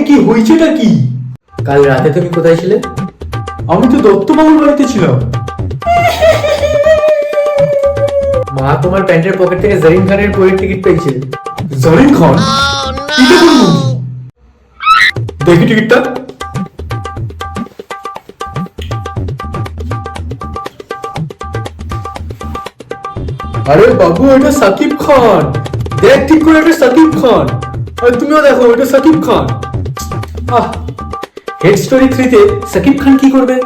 কি হয়েছেটা কি? কাল রাতে তুমি কোথায় ছিলে? আমি তো দত্তবাবুর বাড়িতে ছিলাম। মা তোমার প্যান্টের পকেট থেকে জরিন খানের বইয়ের টিকিট পেয়েছে। জরিন খান? এটা কোন মুভি? দেখি টিকিটটা। আরে বাবু, এটা সাকিব খান। দেখ ঠিক করে, এটা সাকিব খান। আর তুমিও দেখো, এটা সাকিব খান। আহ, হেড স্টোরি 3-তে সাকিব খান কি করবে?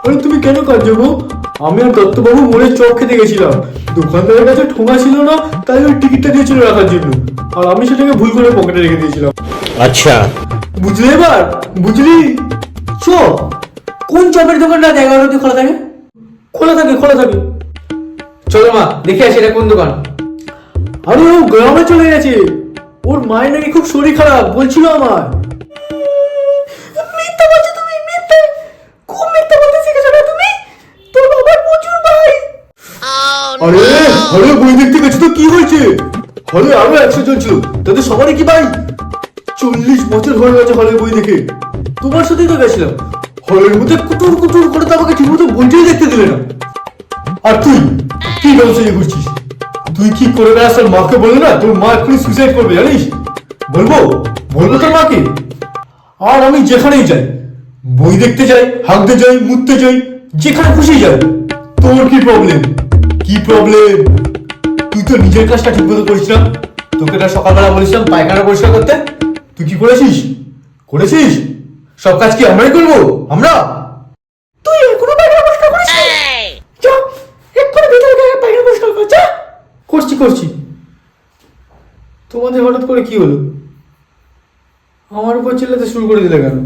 আরে তুমি কেন কাঁদছো গো? আমি আর দত্তবাবু মোড়ে চপ খেতে গেছিলাম। দোকানদারের কাছে ঠোঙা ছিল না, তাই ওই টিকিটটা দিয়েছিল রাখার জন্য। আর আমি সেটাকে ভুল করে পকেটে রেখে দিয়েছিলাম। আচ্ছা, বুঝলি এবার? বুঝলি? চপ? কোন চপের দোকানটা 11 অবধি খোলা থাকে? খোলা থাকে, খোলা থাকে। চলো মা, দেখে আসি এটা কোন দোকান। আরে ও গ্রামে চলে গেছে। ওর মায়ের নাকি খুব শরীর খারাপ বলছিল আমার। মিথ্যা বলছো তুমি, মিথ্যা। খুব মিথ্যা বলতে শিখেছো না তুমি। তোর বাবার প্রচুর ভাই। আরে হলে বই দেখতে গেছো তো কি হয়েছে? হলে আরো 100 জন ছিল, তাদের সবারই কি ভাই? 40 বছর হয়ে গেছে হলে বই দেখে। তোমার সাথেই তো গেছিলাম। হলের মধ্যে কুটুর কুটুর করে তো আমাকে ঠিকমতো বইটাই দেখতে দিলে না। আর তুই কি ব্যবসা করছিস? তুই কি করে বেড়াস? তোর মাকে বললে না, তোর মা এক্ষুনি সুইসাইড করবে জানিস? বলবো বলবো তোর মাকে। আর আমি যেখানেই যাই, বই দেখতে যাই, হাঁকতে যাই, মুততে যাই, যেখানে খুশি যাই। তোর কি প্রবলেম? কি প্রবলেম? তুই তো নিজের কাজটা ঠিক মতো করিস না। তোকে না সকালবেলা বলেছিলাম পায়খানা পরিষ্কার করতে, তুই কি করেছিস? করেছিস? সব কাজ কি আমরাই করবো? আমরা? তুই এখনো পায়খানা পরিষ্কার করিস? যা এক্ষুনি ভিতরে গিয়ে পায়খানা পরিষ্কার কর, যা। করছি করছি। তোমাদের হঠাৎ করে কি হলো? আমার উপর চিল্লাতে শুরু করে দিলে কেন?